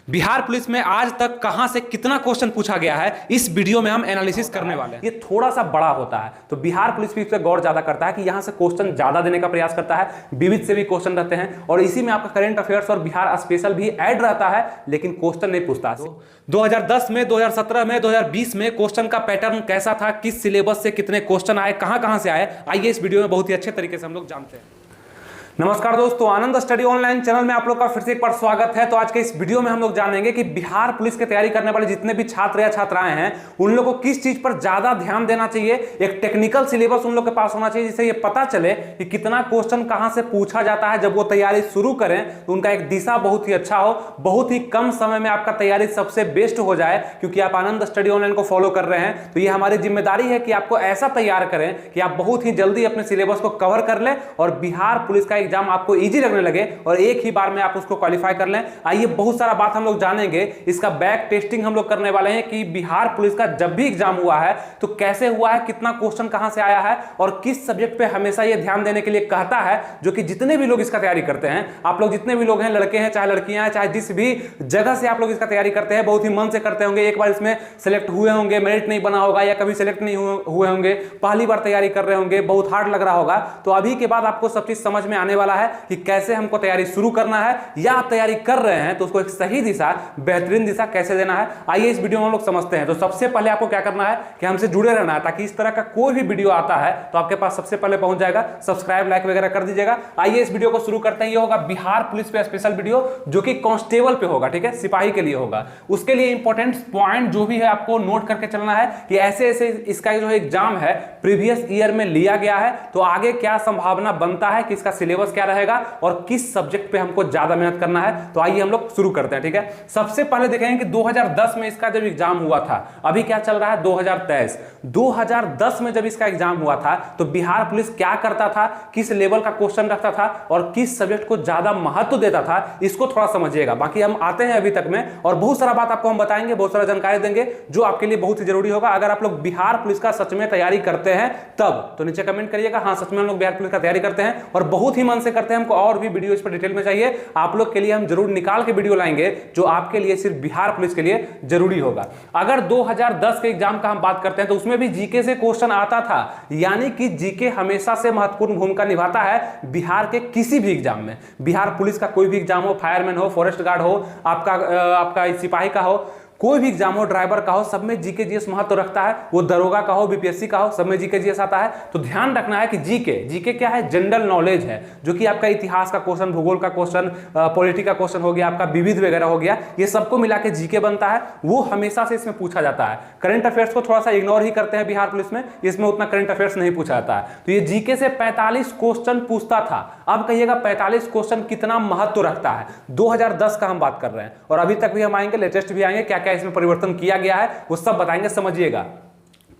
Bihar police में आज तक कहां से कितना क्वेश्चन पूछा गया है, इस वीडियो में हम एनालिसिस करने वाले हैं। ये थोड़ा सा बड़ा होता है तो बिहार पुलिस भी इस पर गौर ज्यादा करता है कि यहां से क्वेश्चन ज्यादा देने का प्रयास करता है, विविध से भी क्वेश्चन रहते हैं और इसी में आपका करंट अफेयर्स और बिहार स्पेशल भी ऐड रहता है, लेकिन क्वेश्चन नहीं पूछता। 2010 में, 2017 में, 2020 में क्वेश्चन का पैटर्न कैसा था, किस सिलेबस से कितने क्वेश्चन आए, कहां से आए, आइए इस वीडियो में बहुत ही अच्छे तरीके से हम लोग जानते हैं। नमस्कार दोस्तों, आनंद स्टडी ऑनलाइन चैनल में आप लोग का फिर से एक बार स्वागत है। तो आज के इस वीडियो में हम लोग जानेंगे कि बिहार पुलिस की तैयारी करने वाले जितने भी छात्र या छात्राएं हैं उन लोगों को किस चीज पर ज्यादा ध्यान देना चाहिए। एक टेक्निकल सिलेबस उन लोग के पास होना चाहिए जिससे ये पता चले कि कितना क्वेश्चन कहां से पूछा जाता है। जब वो तैयारी शुरू करें तो उनका एक दिशा बहुत ही अच्छा हो, बहुत ही कम समय में आपका तैयारी सबसे बेस्ट हो जाए। क्योंकि आप आनंद स्टडी ऑनलाइन को फॉलो कर रहे हैं तो ये हमारी जिम्मेदारी है कि आपको ऐसा तैयार करें कि आप बहुत ही जल्दी अपने सिलेबस को कवर कर लें और बिहार पुलिस का एग्जाम आपको इजी लगने लगे और एक ही बार में आप उसको क्वालिफाई कर लें। आइए बहुत सारा बात हम लोग जानेंगे। इसका बैक टेस्टिंग हम लोग करने वाले हैं कि बिहार पुलिस का जब भी एग्जाम हुआ है तो कैसे हुआ है, कितना क्वेश्चन कहां से आया है और किस सब्जेक्ट पे हमेशा ये ध्यान देने के लिए कहता है। जो कि जितने भी लोग इसका तैयारी करते हैं, आप लोग जितने भी लोग हैं, लड़के हैं चाहे लड़कियां हैं, चाहे जिस भी जगह से आप लोग इसका तैयारी करते हैं, बहुत ही मन से करते होंगे। एक बार इसमें सेलेक्ट हुए होंगे, मेरिट नहीं बना होगा या कभी सेलेक्ट नहीं हुए होंगे, पहली बार तैयारी कर रहे होंगे, बहुत हार्ड लग रहा होगा। तो अभी के बाद आपको सब चीज समझ में आने वाला है कि कैसे हमको तैयारी शुरू करना है या आप तैयारी कर रहे हैं तो उसको एक सही दिशा, बेहतरीन दिशा कैसे देना है। आइए इस वीडियो में हम लोग समझते हैं। तो सबसे पहले आपको क्या करना है कि हमसे जुड़े रहना है ताकि इस तरह का कोई भी वीडियो आता है तो आपके पास सबसे पहले पहुंच जाएगा। सब्सक्राइब, लाइक वगैरह कर दीजिएगा। आइए इस वीडियो को शुरू करते हैं। ये होगा बिहार पुलिस पे स्पेशल वीडियो जो कि कांस्टेबल पे होगा, ठीक है, सिपाही के लिए होगा। उसके लिए इंपॉर्टेंट पॉइंट जो भी है आपको नोट करके चलना है कि ऐसे ऐसे इसका जो एग्जाम है प्रीवियस ईयर में लिया गया है तो आगे क्या संभावना बनता है कि इसका सिलेबस क्या रहेगा और किस सब्जेक्ट पे हमको ज्यादा मेहनत करना है। तो आइए हम लोग शुरू करते हैं, ठीक है। सबसे पहले देखेंगे कि 2010 में इसका जब एग्जाम हुआ था, अभी क्या चल रहा है 2023। 2010 में जब इसका एग्जाम हुआ था तो बिहार पुलिस क्या करता था, किस लेवल का क्वेश्चन रखता था और किस सब्जेक्ट को ज्यादा महत्व देता था, इसको थोड़ा समझिएगा। बाकी हम आते हैं अभी तक में और बहुत सारा बात आपको हम बताएंगे, बहुत सारा जानकारी देंगे जो आपके लिए बहुत ही जरूरी होगा। अगर आप लोग बिहार पुलिस का सच में तैयारी करते हैं तब तो नीचे कमेंट करिएगा, हाँ सच में हम लोग बिहार पुलिस का तैयारी करते हैं और बहुत ही मन से करते हैं। हमको और भी वीडियो इस पर डिटेल में चाहिए, आप लोग के लिए हम जरूर निकाल के वीडियो लाएंगे जो आपके लिए सिर्फ बिहार पुलिस के लिए जरूरी होगा। अगर 2010 के एग्जाम का हम बात करते हैं तो उसमें भी जीके से क्वेश्चन आता था, यानी कि जीके हमेशा से महत्वपूर्ण भूमिका निभाता है बिहार के किसी भी एग्जाम में। बिहार पुलिस का कोई भी एग्जाम हो, फायरमैन हो, फॉरेस्ट गार्ड हो, आपका सिपाही का हो, कोई भी एग्जाम हो, ड्राइवर का हो, सब में जीके जीएस महत्व रखता है। वो दरोगा का हो, बीपीएससी का हो, सब में जीके जीएस आता है। तो ध्यान रखना है कि जीके क्या है, जनरल नॉलेज है, जो कि आपका इतिहास का क्वेश्चन, भूगोल का क्वेश्चन, पॉलिटी का क्वेश्चन हो गया, आपका विविध वगैरह हो गया, ये सबको मिला के जीके बनता है। वो हमेशा से इसमें पूछा जाता है। करंट अफेयर्स को थोड़ा सा इग्नोर ही करते हैं बिहार पुलिस में, इसमें उतना करंट अफेयर्स नहीं पूछा जाता है। तो ये जीके से 45 क्वेश्चन पूछता था। अब कहिएगा 45 क्वेश्चन कितना महत्व रखता है। 2010 का हम बात कर रहे हैं और अभी तक भी हम आएंगे, लेटेस्ट भी आएंगे, क्या क्या इसमें परिवर्तन किया गया है वो सब बताएंगे, समझिएगा।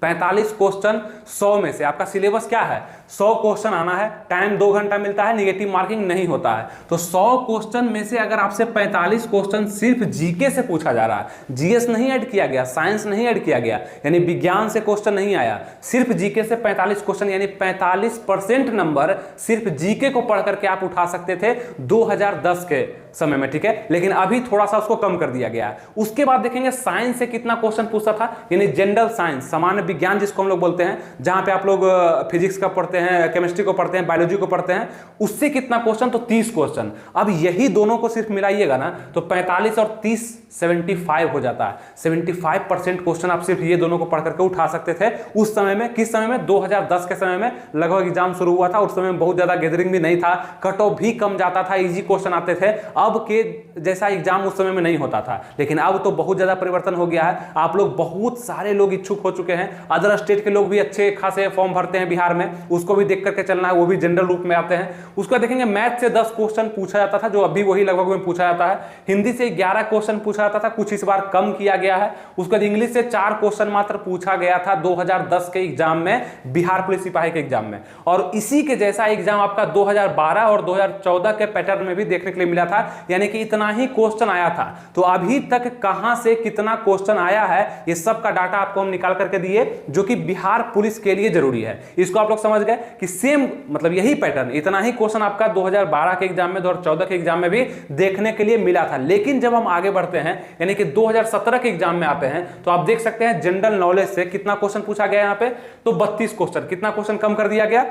45 क्वेश्चन 100 में से आपका सिलेबस क्या है, 100 क्वेश्चन आना है, टाइम 2 घंटा मिलता है, नेगेटिव मार्किंग नहीं होता है। तो 100 क्वेश्चन में से अगर आपसे 45 क्वेश्चन सिर्फ जीके से पूछा जा रहा है, जीएस नहीं ऐड किया गया, साइंस नहीं ऐड किया गया, यानी विज्ञान से क्वेश्चन नहीं आया, सिर्फ जीके से 45 क्वेश्चन, यानी 45% नंबर सिर्फ जीके को पढ़ करके आप उठा सकते थे 2010 के समय में, ठीक है। लेकिन अभी थोड़ा सा उसको कम कर दिया गया है। उसके बाद देखेंगे साइंस से कितना क्वेश्चन पूछता था, यानी जनरल साइंस, सामान्य विज्ञान जिसको हम लोग बोलते हैं, जहां पे आप लोग फिजिक्स का पढ़ते हैं, केमिस्ट्री को पढ़ते हैं, बायोलॉजी को पढ़ते हैं, उससे कितना क्वेश्चन, तो 30 क्वेश्चन। अब यही दोनों को सिर्फ मिलाइएगा ना तो 45 और 30 75 हो जाता है। 75% क्वेश्चन आप सिर्फ ये दोनों को पढ़ करके उठा सकते थे उस समय में। किस समय में, 2010 के समय में लगभग एग्जाम शुरू हुआ था। उस समय में बहुत ज्यादा गैदरिंग भी नहीं था, कट ऑफ भी कम जाता था, इजी क्वेश्चन आते थे। अब के जैसा एग्जाम उस समय में नहीं होता था, लेकिन अब तो बहुत ज्यादा परिवर्तन हो गया है। आप लोग बहुत सारे लोग इच्छुक हो चुके हैं, अदर स्टेट के लोग भी अच्छे खासे फॉर्म भरते हैं बिहार में, उसको भी देख करके चलना है, वो भी जनरल रूप में आते हैं। उसको देखेंगे मैथ से 10 क्वेश्चन पूछा जाता था, जो अभी वही लगभग में पूछा जाता है। हिंदी से 11 क्वेश्चन पूछा जाता था, कुछ इस बार कम किया गया है। उसके बाद इंग्लिश से 4 क्वेश्चन मात्र पूछा गया था 2010 के एग्जाम में, बिहार पुलिस सिपाही के एग्जाम में। और इसी के जैसा एग्जाम आपका 2012 और 2014 के पैटर्न में भी देखने के लिए मिला था, यानी कि इतना ही क्वेश्चन आया था। तो अभी तक कहां से कितना क्वेश्चन आया है ये सब का डाटा आपको हम निकाल करके दिए, जो कि बिहार पुलिस के लिए जरूरी है। इसको आप लोग समझ गए कि सेम मतलब यही पैटर्न, इतना ही क्वेश्चन आपका 2012 के एग्जाम में, 2014 के एग्जाम में भी देखने के लिए मिला था। लेकिन जब हम आगे बढ़ते हैं यानी कि 2017 के एग्जाम में आते हैं, तो आप देख सकते हैं जनरल नॉलेज से कितना क्वेश्चन पूछा गया यहां पे, तो 32 क्वेश्चन। कितना क्वेश्चन कम कर दिया गया,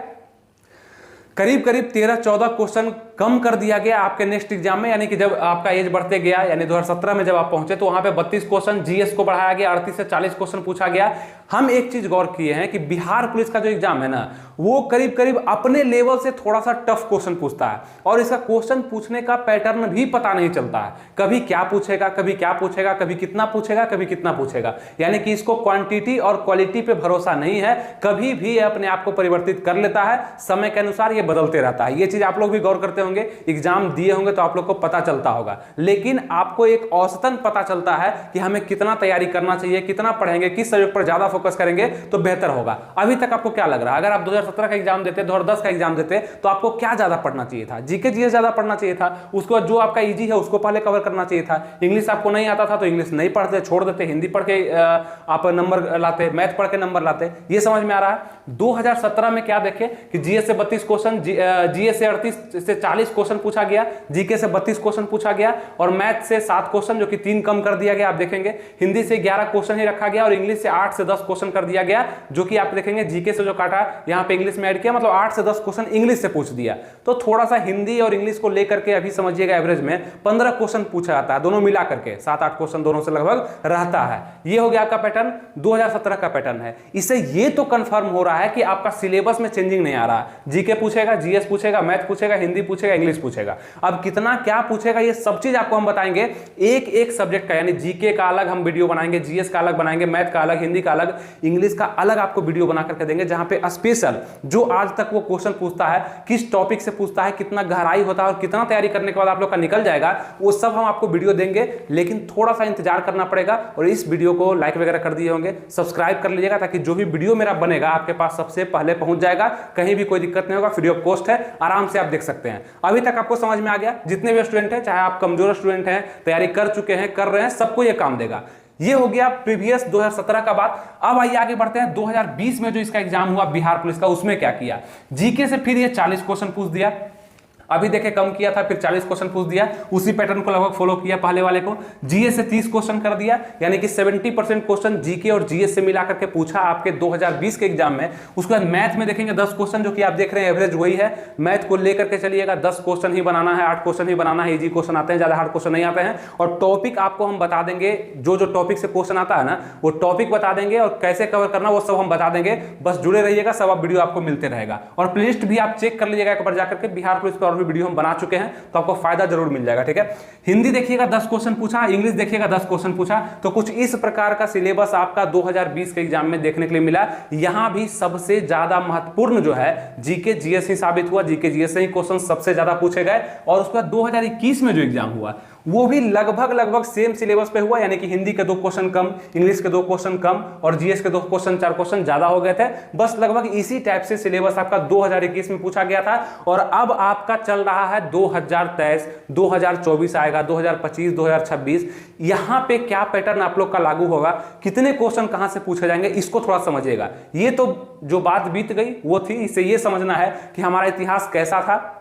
करीब करीब 13-14 क्वेश्चन कम कर दिया गया आपके नेक्स्ट एग्जाम में। यानी कि जब आपका एज बढ़ते गया, यानी 2017 में जब आप पहुंचे तो वहां पे 32 क्वेश्चन, जीएस को बढ़ाया गया, 38 से 40 क्वेश्चन पूछा गया। हम एक चीज गौर किए हैं कि बिहार पुलिस का जो एग्जाम है ना, वो करीब करीब अपने लेवल से थोड़ा सा टफ क्वेश्चन पूछता है, और इसका क्वेश्चन पूछने का पैटर्न भी पता नहीं चलता है। कभी क्या पूछेगा, कभी क्या पूछेगा, कभी कितना पूछेगा, कभी कितना पूछेगा। यानी कि इसको क्वांटिटी और क्वालिटी पे भरोसा नहीं है, कभी भी अपने आप को परिवर्तित कर लेता है, समय के अनुसार ये बदलते रहता है। ये चीज आप लोग भी गौर करते होंगे, एग्जाम दिए होंगे तो आप लोग को पता चलता होगा। लेकिन आपको एक औसतन पता चलता है कि हमें कितना तैयारी करना चाहिए, कितना पढ़ेंगे, किस सब्जेक्ट पर ज्यादा फोकस करेंगे तो बेहतर होगा। अभी तक आपको क्या लग रहा है, अगर आप 2017 का एग्जाम देते, 2010 का एग्जाम देते, तो आपको क्या ज्यादा पढ़ना चाहिए था? जीके जीएस ज्यादा पढ़ना चाहिए था, उसके बाद जो आपका इजी है उसको पहले कवर करना चाहिए था। इंग्लिश आपको नहीं आता था तो इंग्लिश नहीं पढ़ते, छोड़ देते, हिंदी पढ़ के आप नंबर लाते, मैथ पढ़ के नंबर लाते। ये समझ में आ रहा है। 2017 में क्या देखे कि जीएस से 32 क्वेश्चन, जीएस से 38 से 40 क्वेश्चन पूछा गया, जीके से 32 क्वेश्चन पूछा गया, और मैथ से 7 क्वेश्चन, जो कि 3 कम कर दिया गया। आप देखेंगे हिंदी से 11 क्वेश्चन ही रखा गया, और इंग्लिश से 8 से 10 क्वेश्चन कर दिया गया, जो कि आप देखेंगे जीके से जो काटा यहां पे इंग्लिश में ऐड किया, मतलब 8 से 10 क्वेश्चन इंग्लिश से पूछ दिया। तो थोड़ा सा हिंदी और इंग्लिश को लेकर के अभी समझिएगा एवरेज में 15 क्वेश्चन पूछा जाता है, दोनों मिला करके 7-8 क्वेश्चन दोनों से लगभग रहता है। ये हो गया आपका पैटर्न, 2017 का पैटर्न है। इससे ये तो कंफर्म हो रहा है कि आपका सिलेबस में चेंजिंग नहीं आ रहा। जीके पूछेगा, जीएस पूछेगा, मैथ पूछेगा, हिंदी पूछेगा, इंग्लिश पूछेगा। अब कितना क्या पूछेगा ये सब चीज आपको हम बताएंगे एक एक सब्जेक्ट का, यानी जीके का अलग हम वीडियो बनाएंगे, जीएस का अलग बनाएंगे, मैथ का अलग, हिंदी का अलग, इंग्लिश का अलग आपको वीडियो बना करके देंगे, जहां पे स्पेशल जो आज तक वो क्वेश्चन पूछता है, किस टॉपिक से पूछता है, कितना गहराई होता है और कितना तैयारी करने के बाद आप लोग का निकल जाएगा, वो सब हम आपको वीडियो देंगे। लेकिन थोड़ा सा इंतजार करना पड़ेगा, और इस वीडियो को लाइक वगैरह कर दिए होंगे, सब्सक्राइब कर लीजिएगा, ताकि जो भी वीडियो मेरा बनेगा आपके पास सबसे पहले पहुंच जाएगा, कहीं भी कोई दिक्कत नहीं होगा, फ्री ऑफ कॉस्ट है, आराम से आप देख सकते हैं। अभी तक आपको समझ में आ गया, जितने भी स्टूडेंट हैं, चाहे आप कमजोर स्टूडेंट हैं, तैयारी कर चुके हैं, कर रहे हैं, सबको ये काम देगा। ये हो गया प्रीवियस 2017 का बात। अब आइए आगे बढ़ते हैं 2020 में जो इसका एग्जाम हुआ बिहार पुलिस का, उसमें क्या किया। जीके से फिर ये 40 क्वेश्चन पूछ दिया, अभी देखे कम किया था, फिर 40 क्वेश्चन पूछ दिया, उसी पैटर्न को लगभग फॉलो किया पहले वाले को। जीएस से 30 क्वेश्चन कर दिया, यानी कि 70% क्वेश्चन जीके और जीएस से मिला करके पूछा आपके 2020 के एग्जाम में। उसके बाद मैथ में देखेंगे 10 क्वेश्चन, जो कि आप देख रहे हैं एवरेज वही है। मैथ को लेकर के चलिएगा, 10 क्वेश्चन ही बनाना है, 8 क्वेश्चन ही बनाना है, इजी क्वेश्चन आते हैं, ज्यादा हार्ड क्वेश्चन नहीं आते हैं। और टॉपिक आपको हम बता देंगे, जो जो टॉपिक से क्वेश्चन आता है ना, वो टॉपिक बता देंगे, और कैसे कवर करना वो सब हम बता देंगे। बस जुड़े रहिएगा, सब आप वीडियो आपको मिलते रहेगा। और प्लेलिस्ट भी आप चेक कर लीजिएगा एक बार जाकर के, बिहार पुलिस पर और भी वीडियो हम बना चुके हैं, तो आपको फायदा जरूर मिल जाएगा। ठीक है, हिंदी देखिएगा 10 क्वेश्चन पूछा, इंग्लिश देखिएगा 10 क्वेश्चन पूछा। तो कुछ इस प्रकार का सिलेबस आपका 2020 के एग्जाम में देखने के लिए मिला। यहां भी सबसे ज्यादा महत्वपूर्ण जो है जीके जीएस ही साबित हुआ, जीके जीएस से ही क्वेश्चन सबसे ज्यादा पूछे गए। और उसके बाद 2021 में जो एग्जाम हुआ वो भी लगभग सेम सिलेबस पे हुआ, यानी कि हिंदी के 2 क्वेश्चन कम, इंग्लिश के 2 क्वेश्चन कम, और जीएस के 2 क्वेश्चन 4 क्वेश्चन ज्यादा हो गए थे। बस लगभग इसी टाइप से सिलेबस आपका 2021 में पूछा गया था। और अब आपका चल रहा है 2023, 2024 आएगा, 2025, 2026। यहां पे क्या पैटर्न आप लोग का लागू होगा, कितने क्वेश्चन कहां से पूछे जाएंगे, इसको थोड़ा समझिएगा। ये तो जो बात बीत गई वो थी, इससे ये समझना है कि हमारा इतिहास कैसा था,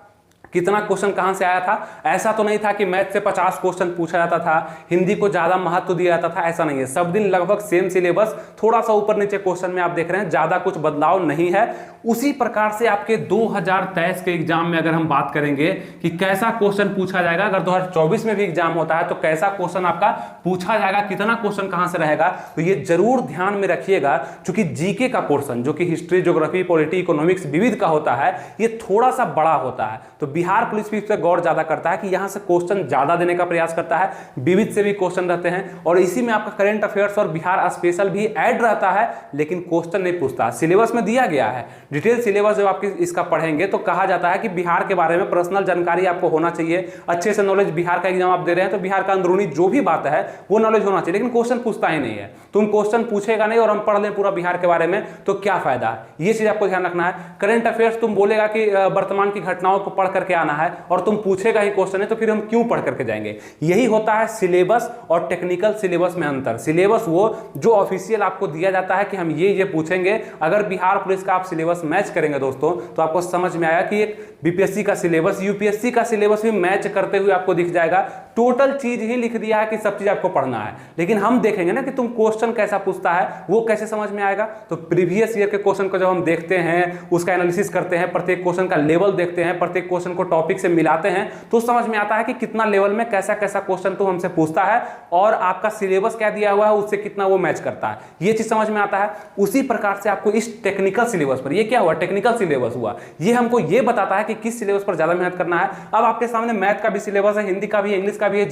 कितना क्वेश्चन कहां से आया था। ऐसा तो नहीं था कि मैथ से 50 क्वेश्चन पूछा जाता था, हिंदी को ज्यादा महत्व दिया जाता था, ऐसा नहीं है। सब दिन लगभग सेम सिलेबस, थोड़ा सा ऊपर नीचे क्वेश्चन में आप देख रहे हैं, ज्यादा कुछ बदलाव नहीं है। उसी प्रकार से आपके 2023 के एग्जाम में अगर हम बात करेंगे कि कैसा क्वेश्चन पूछा जाएगा, अगर 2024 में भी एग्जाम होता है तो कैसा क्वेश्चन आपका पूछा जाएगा, कितना क्वेश्चन कहां से रहेगा, तो ये जरूर ध्यान में रखिएगा। क्योंकि जीके का पोर्शन जो कि हिस्ट्री, ज्योग्राफी, पॉलिटी, इकोनॉमिक्स विविध का होता है, ये थोड़ा सा बड़ा होता है। तो बिहार पुलिस भी इस पर गौर ज्यादा करता है कि यहां से क्वेश्चन ज्यादा देने का प्रयास करता है, विविध से भी क्वेश्चन रहते हैं, और इसी में आपका करंट अफेयर्स और बिहार स्पेशल भी ऐड रहता है, लेकिन क्वेश्चन नहीं पूछता। सिलेबस में दिया गया है, डिटेल सिलेबस जब आप इसका पढ़ेंगे तो कहा जाता है कि बिहार के बारे में पर्सनल जानकारी आपको होना चाहिए, अच्छे से नॉलेज। बिहार का एग्जाम आप दे रहे हैं तो बिहार का अंदरूनी जो भी बात है वो नॉलेज होना चाहिए, लेकिन क्वेश्चन पूछता ही नहीं है। तुम क्वेश्चन पूछेगा नहीं और हम पढ़ लें पूरा बिहार के बारे में तो क्या फायदा। ये चीज आपको ध्यान रखना है। करंट अफेयर्स तुम बोलेगा कि वर्तमान की घटनाओं को पढ़ करके करके आना है और तुम पूछेगा ही क्वेश्चन है तो फिर हम क्यों पढ़ करके जाएंगे। यही होता है सिलेबस और टेक्निकल सिलेबस में अंतर। सिलेबस वो जो ऑफिशियल आपको दिया जाता है कि हम ये पूछेंगे, अगर बिहार पुलिस का आप सिलेबस मैच करेंगे दोस्तों तो आपको समझ में आया कि एक बीपीएससी का सिलेबस यूपीएससी का सिलेबस भी मैच करते हुए आपको दिख जाएगा। टोटल चीज ही लिख दिया है कि सब चीज आपको पढ़ना है, लेकिन हम देखेंगे ना कि तुम क्वेश्चन कैसा पूछता है वो कैसे समझ में आएगा। तो प्रीवियस ईयर के क्वेश्चन को जब हम देखते हैं, उसका एनालिसिस करते हैं, प्रत्येक क्वेश्चन का लेवल देखते हैं, प्रत्येक क्वेश्चन को टॉपिक से मिलाते हैं, तो समझ में आता है कि कितना लेवल में कैसा कैसा क्वेश्चन तो हमसे पूछता है और आपका सिलेबस क्या दिया हुआ है उससे कितना वो मैच करता है, ये चीज समझ में आता है। उसी प्रकार से आपको इस टेक्निकल सिलेबस पर, ये क्या हुआ, टेक्निकल सिलेबस हुआ, ये हमको ये बताता है कि किस सिलेबस पर ज्यादा मेहनत करना है। अब आपके सामने मैथ का भी सिलेबस है, हिंदी का भी है, इंग्लिश का भी है,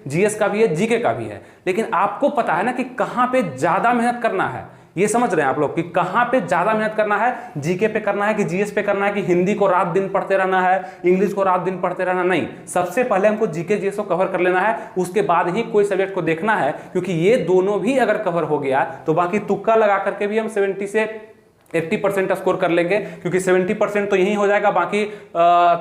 जीएस का भी है, जीके का भी है, लेकिन आपको पता है ना कि कहां पे ज्यादा मेहनत करना है। ये समझ रहे हैं आप लोग कि कहां पे ज्यादा मेहनत करना है, जीके पे करना है कि जीएस पे करना है कि हिंदी को रात दिन पढ़ते रहना है, इंग्लिश को रात दिन पढ़ते रहना। नहीं, सबसे पहले हमको जीके जीएस को कवर कर लेना है, उसके बाद ही कोई सब्जेक्ट को देखना है, क्योंकि ये दोनों भी अगर कवर हो गया तो बाकी तुक्का लगा करके भी हम 70 से 80% स्कोर कर लेंगे, क्योंकि 70% तो यही हो जाएगा, बाकी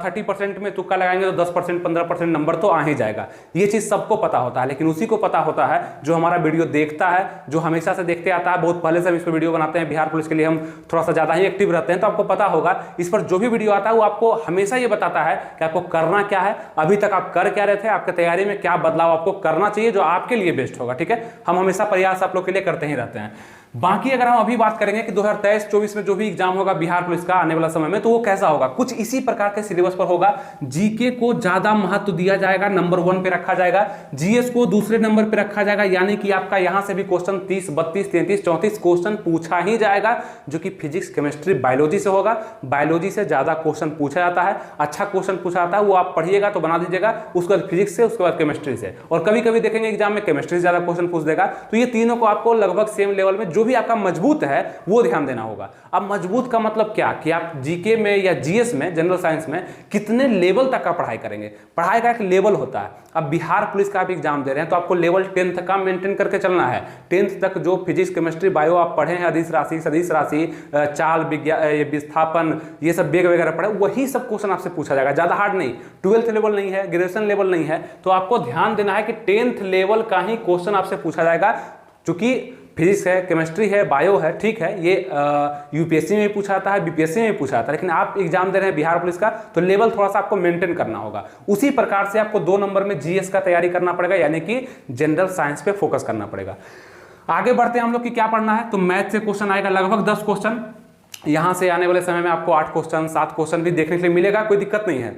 30% में तुक्का लगाएंगे तो 10% 15% नंबर तो आ ही जाएगा। ये चीज सबको पता होता है, लेकिन उसी को पता होता है जो हमारा वीडियो देखता है, जो हमेशा से देखते आता है। बहुत पहले से हम इस पर वीडियो बनाते हैं, बिहार पुलिस के लिए हम थोड़ा सा ज्यादा ही एक्टिव रहते हैं, तो आपको पता होगा इस पर जो भी वीडियो आता है वो आपको हमेशा ये बताता है कि आपको करना क्या है, अभी तक आप कर क्या रहे थे, आपके तैयारी में क्या बदलाव आपको करना चाहिए जो आपके लिए बेस्ट होगा। ठीक है, हम हमेशा प्रयास आप लोग के लिए करते ही रहते हैं। बाकी अगर हम अभी बात करेंगे कि 2023-24 में जो भी एग्जाम होगा बिहार पुलिस का आने वाला समय में, तो वो कैसा होगा, कुछ इसी प्रकार के सिलेबस पर होगा। जीके को ज्यादा महत्व दिया जाएगा, नंबर 1 पे रखा जाएगा, जीएस को दूसरे नंबर पे रखा जाएगा, यानी कि आपका यहां से भी क्वेश्चन 30, 32, 33, 34 क्वेश्चन पूछा ही जाएगा, जो कि फिजिक्स, केमिस्ट्री, बायोलॉजी से होगा। बायोलॉजी से ज्यादा क्वेश्चन पूछा जाता है, अच्छा क्वेश्चन पूछा जाता है, वो आप पढ़िएगा तो बना दीजिएगा, उसके बाद फिजिक्स से, उसके बाद केमिस्ट्री से, और कभी कभी देखेंगे एग्जाम में केमिस्ट्री से ज्यादा क्वेश्चन पूछ देगा। तो ये तीनों को आपको लगभग सेम लेवल में, जो भी आपका मजबूत है वो ध्यान देना होगा। अब मजबूत का मतलब क्या कि आप जीके में या जीएस में, जनरल साइंस में कितने लेवल तक का पढ़ाई करेंगे। पढ़ाई का एक लेवल होता है। अब बिहार पुलिस का आप एग्जाम दे रहे हैं तो आपको लेवल 10th का मेंटेन करके चलना है। 10th तक जो फिजिक्स, केमिस्ट्री, बायो आप पढ़े हैं, अधिस राशि, सदिश राशि, चाल विज्ञान, विस्थापन, ये सब बेग वगैरह पढ़े, वही सब क्वेश्चन आपसे पूछा जाएगा, ज्यादा हार्ड नहीं। 12th लेवल नहीं है, ग्रेजुएशन लेवल नहीं है, तो आपको ध्यान देना है कि 10th लेवल का ही क्वेश्चन आपसे पूछा जाएगा। चूंकि फिजिक्स है, केमिस्ट्री है, बायो है, ठीक है, ये यूपीएससी में भी पूछा जाता है, बीपीएससी में भी पूछा जाता है, लेकिन आप एग्जाम दे रहे हैं बिहार पुलिस का तो लेवल थोड़ा सा आपको मेंटेन करना होगा। उसी प्रकार से आपको 2 नंबर में जीएस का तैयारी करना पड़ेगा, यानी कि जनरल साइंस पे फोकस करना पड़ेगा। आगे बढ़ते हैं हम लोग कि क्या पढ़ना है। तो मैथ से क्वेश्चन आएगा लगभग 10 क्वेश्चन। यहां से आने वाले समय में आपको 8 क्वेश्चन, 7 क्वेश्चन भी देखने के लिए मिलेगा, कोई दिक्कत नहीं है,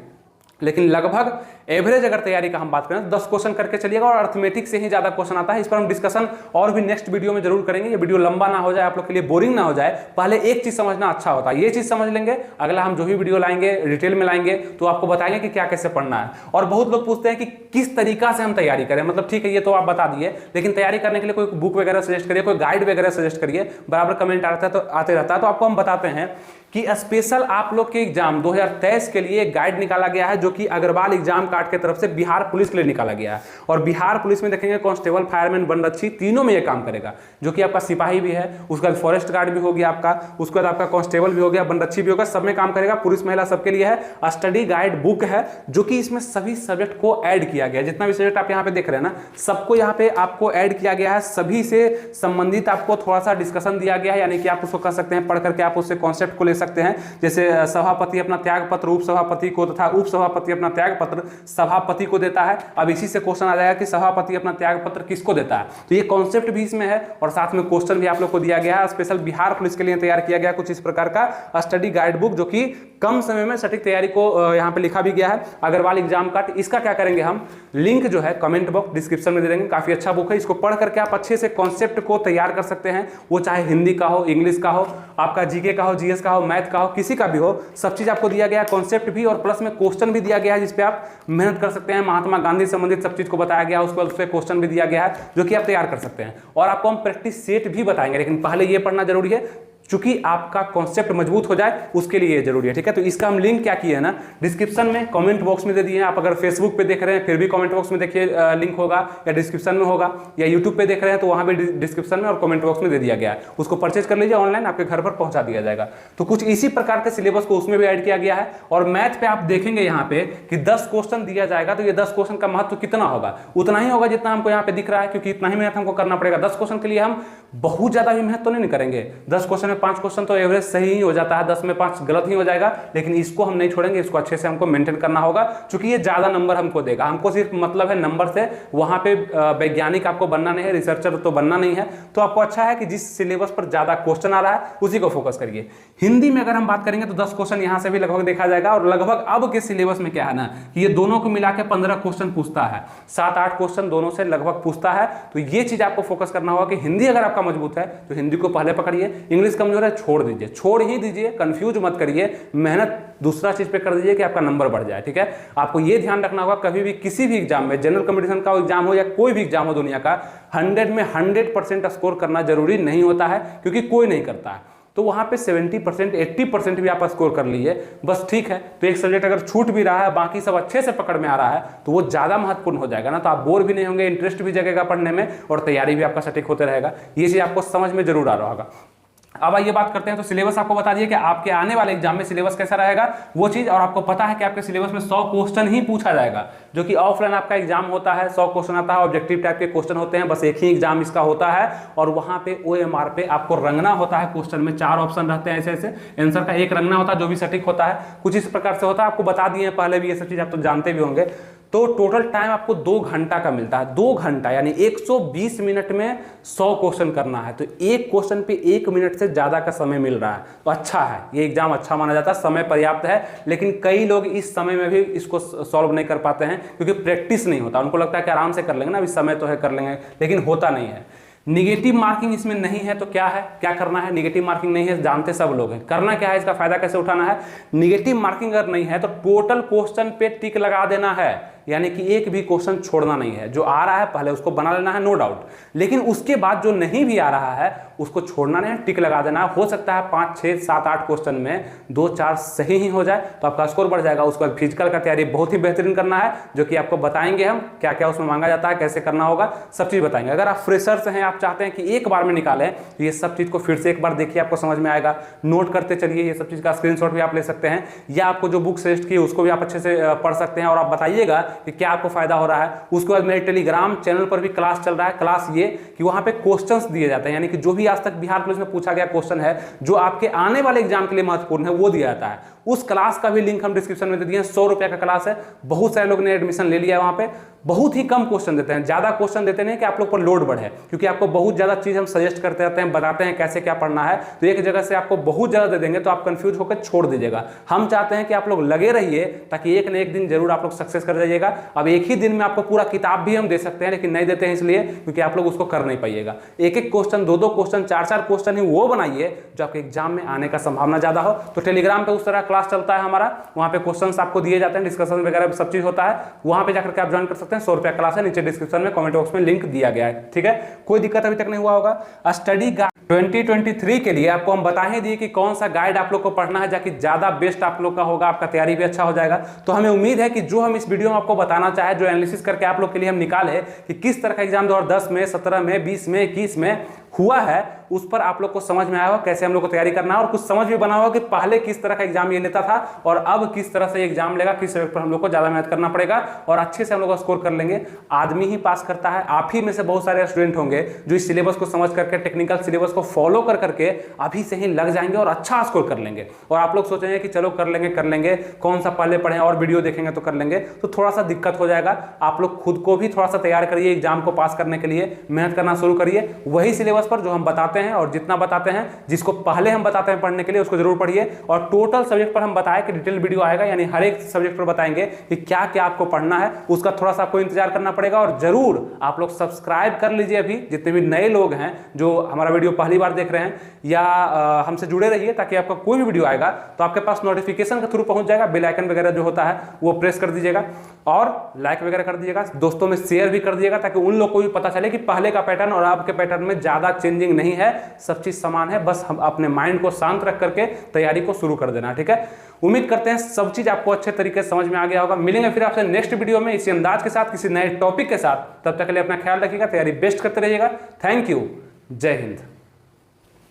लेकिन लगभग एवरेज अगर तैयारी का हम बात करें तो 10 क्वेश्चन करके चलिएगा, और अर्थमेटिक से ही ज्यादा क्वेश्चन आता है। इस पर हम डिस्कशन और भी नेक्स्ट वीडियो में जरूर करेंगे। ये वीडियो लंबा ना हो जाए, आप लोग के लिए बोरिंग ना हो जाए, पहले एक चीज समझना अच्छा होता है, ये चीज समझ लेंगे, अगला हम जो भी वीडियो लाएंगे डिटेल में लाएंगे तो आपको बताएंगे कि क्या कैसे पढ़ना है। और बहुत लोग पूछते हैं कि किस तरीका से हम तैयारी करें, मतलब ठीक है ये तो आप बता दिए, लेकिन तैयारी करने के लिए कोई बुक वगैरह सजेस्ट करिए, कोई गाइड वगैरह सजेस्ट करिए, बराबर कमेंट आते रहता है। तो आपको हम बताते हैं कि स्पेशल आप लोग के एग्जाम 2023 के लिए गाइड निकाला गया है, जो कि अग्रवाल एग्जाम कार्ड की तरफ से बिहार पुलिस के लिए निकाला गया है। और बिहार पुलिस में देखेंगे कांस्टेबल, फायरमैन, बनरक्षी, तीनों में ये काम करेगा, जो कि आपका सिपाही भी है, उसके बाद फॉरेस्ट गार्ड भी हो गया आपका, उसके बाद आपका कांस्टेबल भी हो गया, बनरक्षी भी होगा, सब में काम करेगा, पुरुष महिला सबके लिए है। स्टडी गाइड बुक है, जो कि इसमें सभी सब्जेक्ट को ऐड किया गया है। जितना भी सब्जेक्ट आप यहाँ पे देख रहे हैं ना, सबको यहाँ पे आपको ऐड किया गया है, सभी से संबंधित आपको थोड़ा सा डिस्कशन दिया गया है, यानी कि आप उसको कर सकते हैं, पढ़ करके आप उससे कॉन्सेप्ट को ले सकते हैं। जैसे सभापति अपना त्याग पत्र उप सभापति को तथा उप सभापति अपना त्याग पत्र सभापति को देता है। अब इसी से क्वेश्चन आ जाएगा कि सभापति अपना त्याग पत्र किसको देता है, तो ये कॉन्सेप्ट भी इसमें है, और साथ में क्वेश्चन भी आप लोग को दिया गया है। स्पेशल बिहार पुलिस के लिए तैयार किया गया कुछ इस प्रकार का स्टडी गाइड बुक, जो कि कम समय में सटीक तैयारी को यहाँ पे लिखा भी गया है। अग्रवाल एग्जाम कार्ड, इसका क्या करेंगे हम, लिंक जो है कमेंट बॉक्स डिस्क्रिप्शन में दे देंगे। काफी अच्छा बुक है, इसको पढ़ करके आप अच्छे से कॉन्सेप्ट को तैयार कर सकते हैं, वो चाहे हिंदी का हो, इंग्लिश का हो, आपका जीके का हो, जीएस का हो, मैथ का हो, किसी का भी हो, सब चीज आपको दिया गया है, कॉन्सेप्ट भी, और प्लस में क्वेश्चन भी दिया गया है जिसपे आप मेहनत कर सकते हैं। महात्मा गांधी से संबंधित सब चीज को बताया गया है, उसके बाद उसपे क्वेश्चन भी दिया गया है, जो कि आप तैयार कर सकते हैं। और आपको हम प्रैक्टिस सेट भी बताएंगे, लेकिन पहले ये पढ़ना जरूरी है। चूंकि आपका कॉन्सेप्ट मजबूत हो जाए उसके लिए ये जरूरी है, ठीक है। तो इसका हम लिंक क्या किए है ना, डिस्क्रिप्शन में कमेंट बॉक्स में दे दिए हैं। आप अगर फेसबुक पे देख रहे हैं फिर भी कमेंट बॉक्स में देखिए, लिंक होगा या डिस्क्रिप्शन में होगा, या यूट्यूब पे देख रहे हैं तो वहां पे डिस्क्रिप्शन में और कमेंट बॉक्स में दे दिया गया है। उसको परचेज कर लीजिए, ऑनलाइन आपके घर पर पहुंचा दिया जाएगा। तो कुछ इसी प्रकार के सिलेबस को उसमें भी ऐड किया गया है। और मैथ पे आप देखेंगे यहाँ पे कि 10 क्वेश्चन दिया जाएगा, तो ये 10 क्वेश्चन का महत्व कितना होगा, उतना ही होगा जितना हमको यहाँ पे दिख रहा है, क्योंकि इतना ही मेहनत हमको करना पड़ेगा। 10 क्वेश्चन के लिए हम बहुत ज्यादा भी मेहनत तो नहीं करेंगे। 10 क्वेश्चन में 5 क्वेश्चन तो एवरेज सही ही हो जाता है, 10 में 5 गलत ही हो जाएगा, लेकिन इसको हम नहीं छोड़ेंगे, इसको अच्छे से हमको मेंटेन करना होगा, क्योंकि ये ज्यादा नंबर हमको देगा। हमको सिर्फ मतलब है नंबर से, वहां पे वैज्ञानिक आपको बनना नहीं है, रिसर्चर तो बनना नहीं है। तो आपको अच्छा है कि जिस सिलेबस पर ज्यादा क्वेश्चन आ रहा है उसी को फोकस करिए। हिंदी में अगर हम बात करेंगे तो 10 क्वेश्चन यहां से भी लगभग देखा जाएगा, और लगभग अब के सिलेबस में क्या है ना कि ये दोनों को मिला के 15 क्वेश्चन पूछता है, 7-8 क्वेश्चन दोनों से लगभग पूछता है। तो ये चीज आपको फोकस करना होगा कि हिंदी अगर आपका मजबूत है तो हिंदी को पहले पकड़िए, इंग्लिश कमजोर है छोड़ दीजिए, छोड़ ही दीजिए, कंफ्यूज मत करिए, मेहनत दूसरा चीज पे कर दीजिए कि आपका नंबर बढ़ जाए, ठीक है। आपको ये ध्यान रखना होगा कभी भी किसी भी एग्जाम में, जनरल कंपटीशन का एग्जाम हो या कोई भी एग्जाम हो दुनिया का, 100 में 100% स्कोर करना जरूरी नहीं होता है, क्योंकि कोई नहीं करता है। तो वहां पे 70% 80% भी आप स्कोर कर लीजिए बस, ठीक है। तो एक सब्जेक्ट अगर छूट भी रहा है, बाकी सब अच्छे से पकड़ में आ रहा है, तो वो ज्यादा महत्वपूर्ण हो जाएगा ना, तो आप बोर भी नहीं होंगे, इंटरेस्ट भी जगेगा पढ़ने में, और तैयारी भी आपका सटीक होते रहेगा। ये चीज आपको समझ में जरूर आ रहा होगा। अब आइए बात करते हैं, तो सिलेबस आपको बता दिए कि आपके आने वाले एग्जाम में सिलेबस कैसा रहेगा वो चीज, और आपको पता है कि आपके सिलेबस में 100 क्वेश्चन ही पूछा जाएगा, जो कि ऑफलाइन आपका एग्जाम होता है, 100 क्वेश्चन आता है, ऑब्जेक्टिव टाइप के क्वेश्चन होते हैं, बस एक ही एग्जाम इसका होता है। और वहां पे OMR पे आपको रंगना होता है क्वेश्चन में, 4 ऑप्शन रहते हैं, ऐसे ऐसे आंसर का एक रंगना होता है जो भी सटीक होता है, कुछ इस प्रकार से होता है। आपको बता दिए पहले भी, ये सब चीज आप तो जानते भी होंगे। तो टोटल टाइम आपको 2 घंटा का मिलता है, 2 घंटा यानी 120 मिनट में 100 क्वेश्चन करना है। तो एक क्वेश्चन पे 1 मिनट से ज्यादा का समय मिल रहा है, तो अच्छा है, ये एग्जाम अच्छा माना जाता है, समय पर्याप्त है। लेकिन कई लोग इस समय में भी इसको सॉल्व नहीं कर पाते हैं, क्योंकि प्रैक्टिस नहीं होता, उनको लगता है कि आराम से कर लेंगे ना, अभी समय तो है कर लेंगे, लेकिन होता नहीं है। निगेटिव मार्किंग इसमें नहीं है, तो क्या है, क्या करना है, निगेटिव मार्किंग नहीं है, जानते सब लोग हैं, करना क्या है, इसका फायदा कैसे उठाना है। निगेटिव मार्किंग अगर नहीं है तो टोटल क्वेश्चन पे टिक लगा देना है, यानी कि एक भी क्वेश्चन छोड़ना नहीं है। जो आ रहा है पहले उसको बना लेना है, नो डाउट, लेकिन उसके बाद जो नहीं भी आ रहा है उसको छोड़ना नहीं है, टिक लगा देना है। हो सकता है 5, 6, 7, 8 क्वेश्चन में 2-4 सही ही हो जाए, तो आपका स्कोर बढ़ जाएगा। उसके बाद फिजिकल का तैयारी बहुत ही बेहतरीन करना है, जो कि आपको बताएंगे हम क्या क्या उसमें मांगा जाता है, कैसे करना होगा, सब चीज बताएंगे। अगर आप फ्रेशर्स हैं, आप चाहते हैं कि एक बार में निकालें, तो ये सब चीज को फिर से एक बार देखिए, आपको समझ में आएगा। नोट करते चलिए, ये सब चीज का स्क्रीनशॉट भी आप ले सकते हैं, या आपको जो बुक सजेस्ट की उसको भी आप अच्छे से पढ़ सकते हैं, और आप बताइएगा कि क्या आपको फायदा हो रहा है। उसके बाद मेरे टेलीग्राम चैनल पर भी क्लास चल रहा है। क्लास ये कि वहां पे क्वेश्चंस दिए जाते हैं, यानी कि जो भी आज तक बिहार पुलिस में पूछा गया क्वेश्चन है, जो आपके आने वाले एग्जाम के लिए महत्वपूर्ण है, वो दिया जाता है। उस क्लास का भी लिंक हम डिस्क्रिप्शन में दे दिए हैं। 100 रुपए का क्लास है, बहुत सारे लोग ने एडमिशन ले लिया है वहां पे। बहुत ही कम क्वेश्चन देते हैं, ज्यादा क्वेश्चन देते नहीं कि आप लोग पर लोड बढ़े, क्योंकि आपको बहुत ज्यादा चीज हम सजेस्ट करते रहते हैं, बताते हैं कैसे क्या पढ़ना है। तो एक जगह से आपको बहुत ज्यादा दे देंगे तो आप कंफ्यूज होकर छोड़ दीजिएगा। हम चाहते हैं कि आप लोग लगे रहिए, ताकि एक न एक दिन जरूर आप लोग सक्सेस कर जाइएगा। अब एक ही दिन में आपको पूरा किताब भी हम दे सकते हैं, लेकिन नहीं देते हैं इसलिए क्योंकि आप लोग उसको कर नहीं पाइएगा। एक एक क्वेश्चन, 2-2 क्वेश्चन, 4-4 क्वेश्चन ही वो बनाइए जो आपके एग्जाम में आने का संभावना ज्यादा हो। तो टेलीग्राम पे उस तरह क्लास चलता है हमारा, वहां पे क्वेश्चंस आपको दिए जाते हैं, डिस्कशन वगैरह सब चीज होता है। वहां पे जाकर के आप ज्वाइन कर सकते हैं। 100 रुपया क्लास है, नीचे डिस्क्रिप्शन में कमेंट बॉक्स में लिंक दिया गया है, ठीक है। कोई दिक्कत अभी तक नहीं हुआ होगा। स्टडी गाइड 2023 के लिए आपको हम बता ही दिए कि कौन सा गाइड आप लोग को पढ़ना है, जाकि ज्यादा बेस्ट आप लोग का होगा, आपका तैयारी भी अच्छा हो जाएगा। तो हमें उम्मीद है कि जो हम इस वीडियो में आपको बताना चाहे, जो एनालिसिस करके आप लोग के लिए हम निकाले कि किस तरह का एग्जाम 2010 में, 17 में, 20 में, 21 में हुआ है, उस पर आप लोग को समझ में आया हो कैसे हम लोग को तैयारी करना है, और कुछ समझ भी बना हो कि पहले किस तरह का एग्जाम ये लेता था और अब किस तरह से एग्जाम लेगा, किस सब्जेक्ट पर हम लोग को ज्यादा मेहनत करना पड़ेगा और अच्छे से हम लोग स्कोर कर लेंगे। आदमी ही पास करता है। आप ही में से बहुत सारे स्टूडेंट होंगे जो इस सिलेबस को समझ करके, टेक्निकल सिलेबस को फॉलो कर करके अभी से ही लग जाएंगे और अच्छा स्कोर कर लेंगे। और आप लोग सोचेंगे कि चलो कर लेंगे, कौन सा पहले पढ़े और वीडियो देखेंगे तो कर लेंगे, तो थोड़ा सा दिक्कत हो जाएगा। आप लोग खुद को भी थोड़ा सा तैयार करिए, एग्जाम को पास करने के लिए मेहनत करना शुरू करिए। वही सिलेबस पर जो हम बताते हैं और जितना बताते हैं, जिसको पहले हम बताते हैं पढ़ने के लिए, उसको जरूर पढ़िए। और टोटल सब्जेक्ट पर हम बताएं कि डिटेल वीडियो आएगा, यानी हर एक सब्जेक्ट पर बताएंगे कि क्या क्या आपको पढ़ना है। उसका थोड़ा सा आपको इंतजार करना पड़ेगा। और जरूर आप लोग सब्सक्राइब कर लीजिए अभी, जितने भी नए लोग हैं जो हमारा वीडियो पहली बार देख रहे हैं, या हमसे जुड़े रहिए, ताकि आपका कोई भी वीडियो आएगा तो आपके पास नोटिफिकेशन के थ्रू पहुंच जाएगा। बेल आइकन वगैरह जो होता है वो प्रेस कर दीजिएगा, और लाइक वगैरह कर दीजिएगा, दोस्तों में शेयर भी कर दीजिएगा, ताकि उन लोग को भी पता चले कि पहले का पैटर्न और अब के पैटर्न में ज्यादा ज़्यादा चेंजिंग नहीं है, सब चीज़ समान है। बस हम अपने माइंड को शांत रख करके तैयारी को शुरू कर देना, ठीक है। उम्मीद करते हैं सब चीज़ आपको अच्छे तरीके से समझ में आ गया होगा। मिलेंगे फिर आपसे नेक्स्ट वीडियो में इसी अंदाज के साथ, किसी नए टॉपिक के साथ। तब तक के लिए अपना ख्याल रखिएगा, तैयारी बेस्ट करते रहिएगा। थैंक यू, जय हिंद।